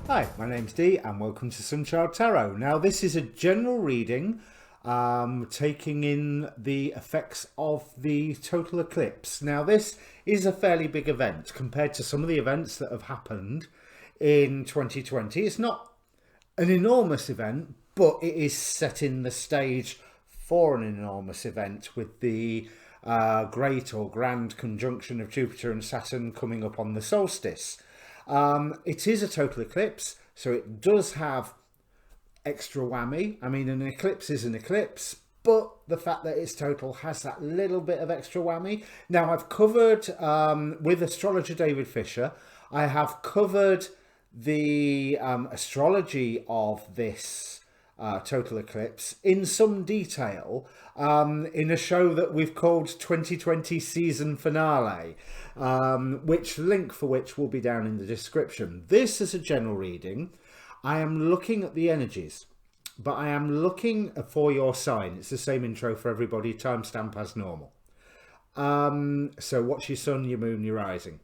Hi, my name's Dee and welcome to Sunchild Tarot. Now this is a general reading taking in the effects of the total eclipse. Now this is a fairly big event compared to some of the events that have happened in 2020. It's not an enormous event, but it is setting the stage for an enormous event with the great or grand conjunction of Jupiter and Saturn coming up on the solstice. It is a total eclipse, so it does have extra whammy. I mean, an eclipse is an eclipse, but the fact that it's total has that little bit of extra whammy. Now, I've covered, with astrologer David Fischer, I have covered the astrology of this total eclipse in some detail in a show that we've called 2020 season finale, which link for which will be down in the description. This is a general reading. I am looking at the energies, but I am looking for your sign. It's the same intro for everybody, timestamp as normal. So what's your sun, your moon, your rising?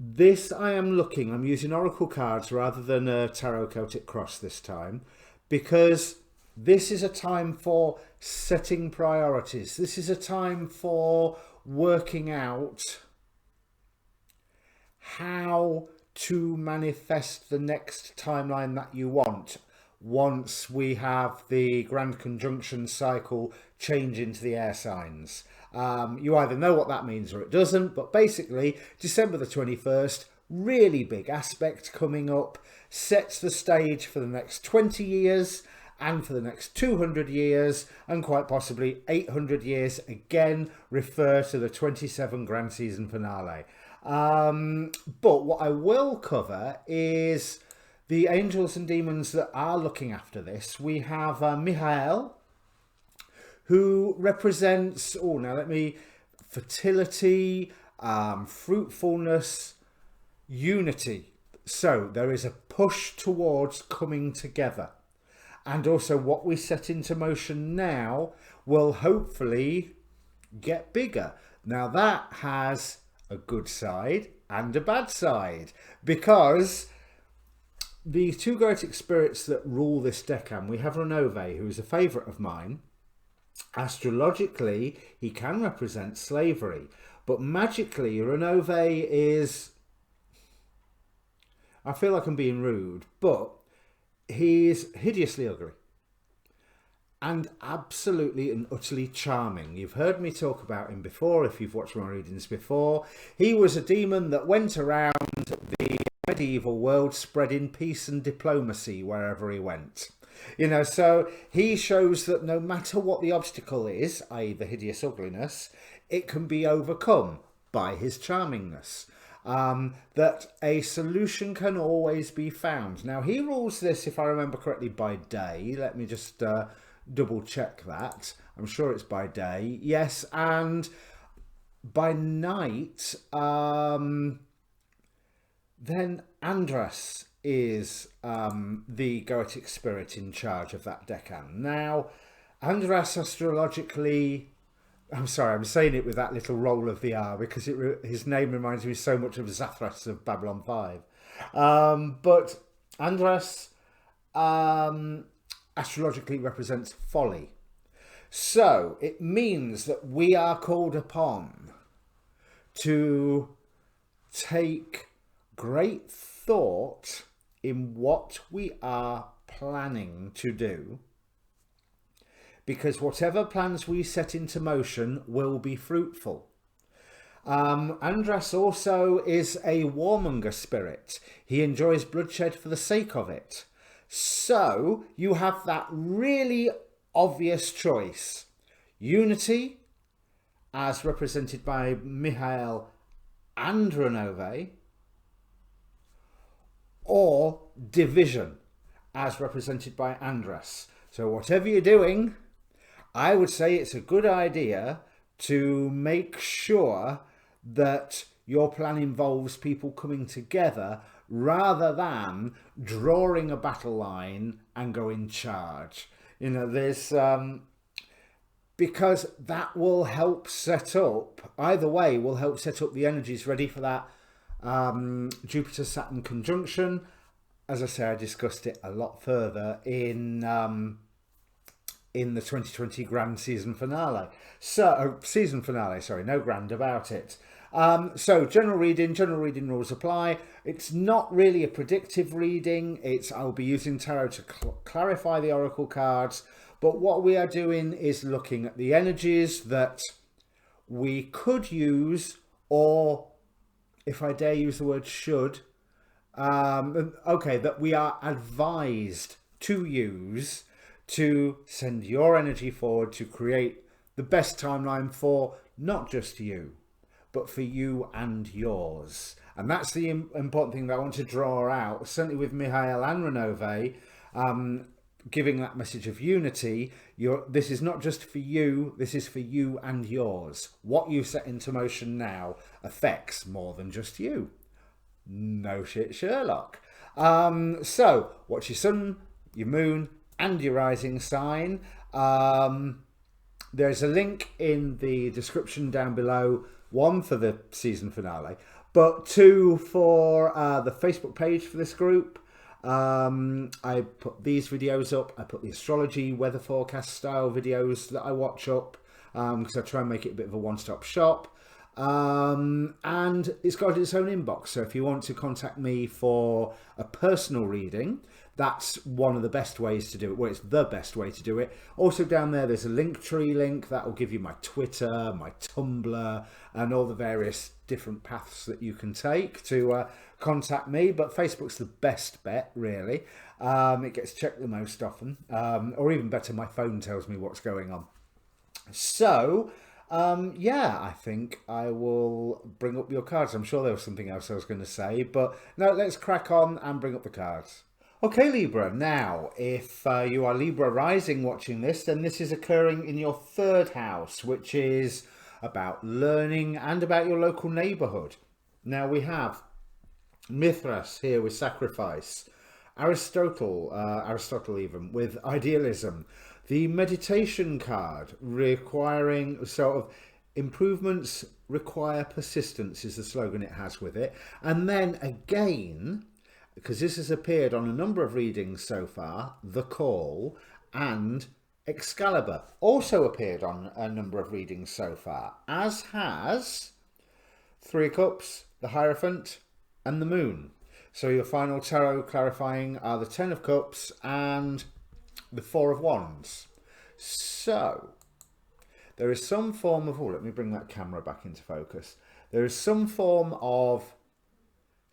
This I'm using oracle cards rather than a tarot Celtic cross this time, because this is a time for setting priorities. This is a time for working out how to manifest the next timeline that you want once we have the grand conjunction cycle change into the air signs. You either know what that means or it doesn't, but basically December the 21st, really big aspect coming up, sets the stage for the next 20 years and for the next 200 years and quite possibly 800 years. Again, refer to the 27 grand season finale. But what I will cover is the angels and demons that are looking after this. We have Michael, who represents, fertility, fruitfulness, unity. So there is a push towards coming together. And also what we set into motion now will hopefully get bigger. Now that has a good side and a bad side, because the two Goetic spirits that rule this decan, we have Renove, who is a favourite of mine. Astrologically, he can represent slavery, but magically, Renove is, I feel like I'm being rude, but he's hideously ugly and absolutely and utterly charming. You've heard me talk about him before if you've watched my readings before. He was a demon that went around the medieval world spreading peace and diplomacy wherever he went. You know, so he shows that no matter what the obstacle is, i.e. the hideous ugliness, it can be overcome by his charmingness. That a solution can always be found. Now, he rules this, if I remember correctly, by day. Let me just double check that. I'm sure it's by day. Yes, and by night, then Andras is the Goetic spirit in charge of that decan. Now, Andras astrologically, I'm sorry, I'm saying it with that little roll of the R because his name reminds me so much of Zathras of Babylon 5. But Andras astrologically represents folly. So it means that we are called upon to take great thought in what we are planning to do, because whatever plans we set into motion will be fruitful. Andras also is a warmonger spirit. He enjoys bloodshed for the sake of it. So you have that really obvious choice. Unity, as represented by Michael and Renove, or division, as represented by Andras. So whatever you're doing, I would say it's a good idea to make sure that your plan involves people coming together rather than drawing a battle line and go in charge. You know, there's because that will help set up, either way will help set up the energies ready for that Jupiter-Saturn conjunction. As I say, I discussed it a lot further in the 2020 grand season finale. So, season finale, sorry, no grand about it. So general reading rules apply. It's not really a predictive reading. I'll be using tarot to clarify the oracle cards. But what we are doing is looking at the energies that we could use, or if I dare use the word should, that we are advised to use to send your energy forward to create the best timeline for not just you, but for you and yours. And that's the important thing that I want to draw out, certainly with Mihail and Renove, giving that message of unity. This is not just for you, this is for you and yours. What you set into motion now affects more than just you. No shit, Sherlock. So, what's your sun, your moon, and your rising sign? There's a link in the description down below, one for the season finale, but two for the Facebook page for this group. I put these videos up. I put the astrology weather forecast style videos that I watch up, because I try and make it a bit of a one-stop shop. And it's got its own inbox, so if you want to contact me for a personal reading, that's one of the best ways to do it. Well, it's the best way to do it. Also down there's a Linktree link that will give you my Twitter, my Tumblr, and all the various different paths that you can take to contact me. But Facebook's the best bet, really. It gets checked the most often, or even better, my phone tells me what's going on. So yeah, I think I will bring up your cards. I'm sure there was something else I was going to say, but no, let's crack on and bring up the cards. Okay, Libra. Now, if you are Libra rising watching this, then this is occurring in your third house, which is about learning and about your local neighborhood. Now, we have Mithras here with sacrifice, Aristotle even with idealism, the meditation card requiring sort of improvements require persistence is the slogan it has with it. And then again, because this has appeared on a number of readings so far, the Call and Excalibur also appeared on a number of readings so far, as has Three of Cups, the Hierophant, and the Moon. So your final tarot clarifying are the Ten of Cups and the Four of Wands. So there is some form of, let me bring that camera back into focus. There is some form of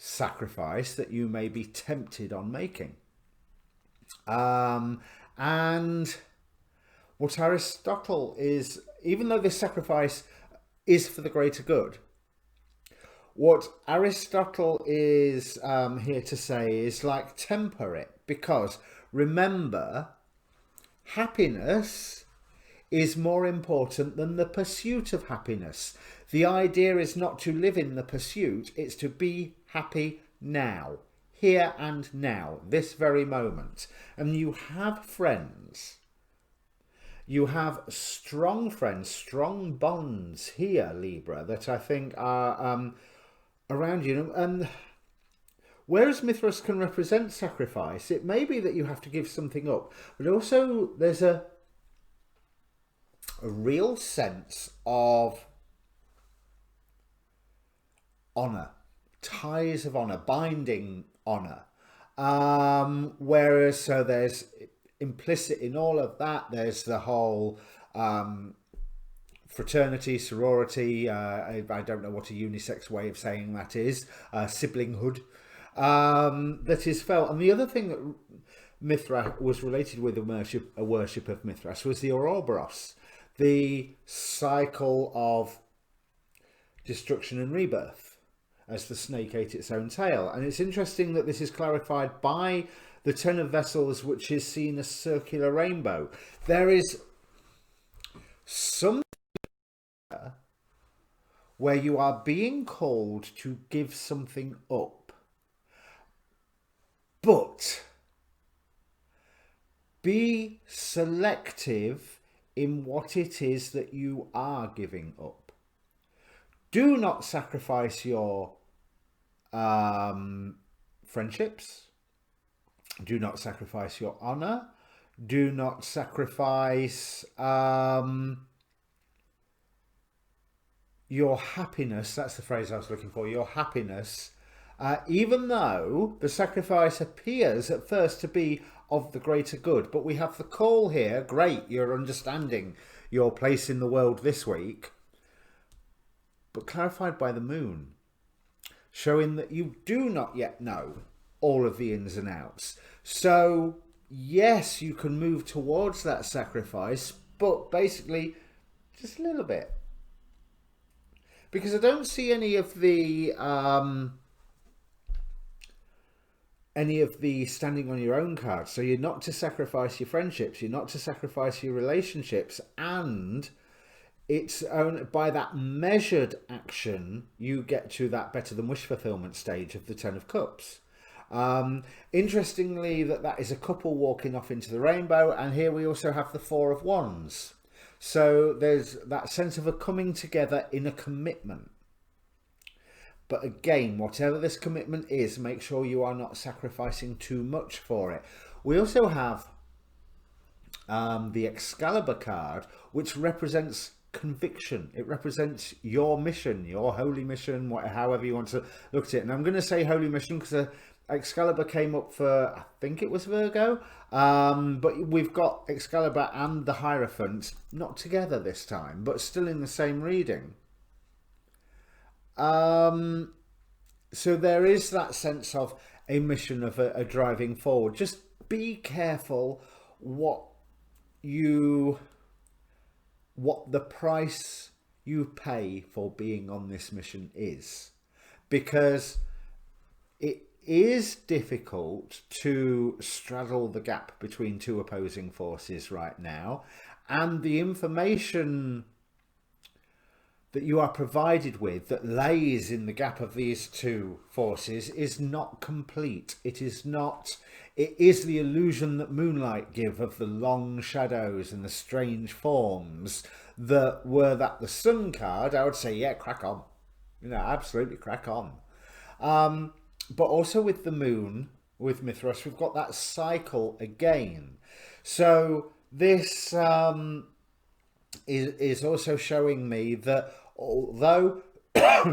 sacrifice that you may be tempted on making. And what Aristotle is, even though this sacrifice is for the greater good, what Aristotle is here to say is like temper it, because remember, happiness is more important than the pursuit of happiness. The idea is not to live in the pursuit, it's to be happy now, here and now, this very moment. And you have friends. You have strong friends, strong bonds here, Libra, that I think are around you. And whereas Mithras can represent sacrifice, it may be that you have to give something up, but also there's a real sense of honor, ties of honor, binding honor. Whereas, so there's implicit in all of that, there's the whole fraternity, sorority, I don't know what a unisex way of saying that is, siblinghood, that is felt. And the other thing that Mithras was related with a worship of Mithras was the Ouroboros, the cycle of destruction and rebirth, as the snake ate its own tail. And it's interesting that this is clarified by the Ten of Vessels, which is seen as circular rainbow. There is some where you are being called to give something up, but be selective in what it is that you are giving up. Do not sacrifice your friendships. Do not sacrifice your honor. Do not sacrifice your happiness. That's the phrase I was looking for. Your happiness. Even though the sacrifice appears at first to be of the greater good. But we have the call here. Great, you're understanding your place in the world this week. But clarified by the moon. Showing that you do not yet know all of the ins and outs. So, yes, you can move towards that sacrifice, but basically just a little bit. Because I don't see any of the standing on your own cards. So you're not to sacrifice your friendships, you're not to sacrifice your relationships, and it's only by that measured action you get to that better than wish fulfillment stage of the Ten of Cups. Interestingly, that is a couple walking off into the rainbow, and here we also have the Four of Wands. So there's that sense of a coming together in a commitment. But again, whatever this commitment is, make sure you are not sacrificing too much for it. We also have the Excalibur card, which represents conviction. It represents your mission, your holy mission, however you want to look at it. And I'm going to say holy mission because Excalibur came up for, I think it was Virgo, but we've got Excalibur and the Hierophant not together this time, but still in the same reading. So there is that sense of a mission of a driving forward. Just be careful what the price you pay for being on this mission is, because it is difficult to straddle the gap between two opposing forces right now, and the information that you are provided with that lays in the gap of these two forces is not complete. It is the illusion that moonlight give of the long shadows and the strange forms that were that the Sun card. I would say, yeah, crack on, absolutely crack on. But also with the moon, with Mithras, we've got that cycle again. So this is also showing me that although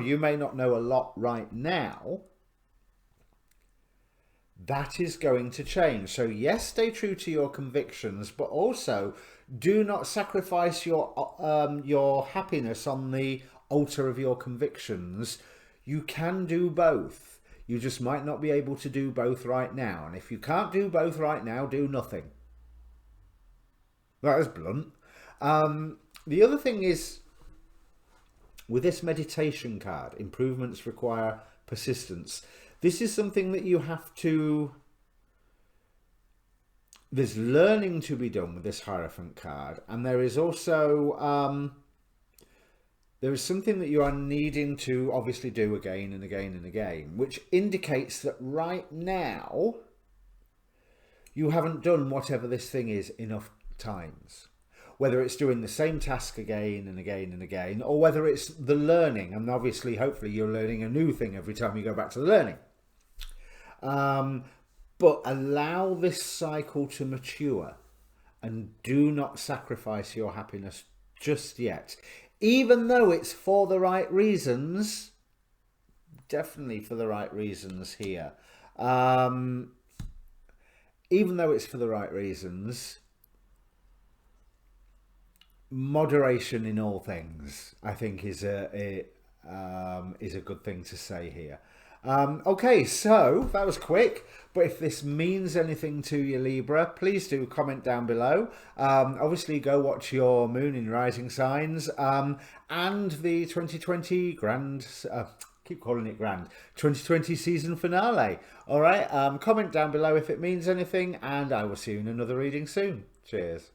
you may not know a lot right now, that is going to change. So yes, stay true to your convictions, but also do not sacrifice your happiness on the altar of your convictions. You can do both. You just might not be able to do both right now. And if you can't do both right now, do nothing. That is blunt. The other thing is, with this meditation card, improvements require persistence. This is something that you have to... There's learning to be done with this Hierophant card. And there is also... there is something that you are needing to obviously do again and again and again, which indicates that right now you haven't done whatever this thing is enough times. Whether it's doing the same task again and again and again, or whether it's the learning, and obviously hopefully you're learning a new thing every time you go back to the learning. But allow this cycle to mature and do not sacrifice your happiness just yet. Even though it's for the right reasons, definitely for the right reasons here. Even though it's for the right reasons, moderation in all things, I think, is a good thing to say here. Okay, so that was quick, but if this means anything to you, Libra, please do comment down below. Obviously go watch your moon in rising signs, and the 2020 grand, keep calling it grand, 2020 season finale. All right, comment down below if it means anything, and I will see you in another reading soon. Cheers.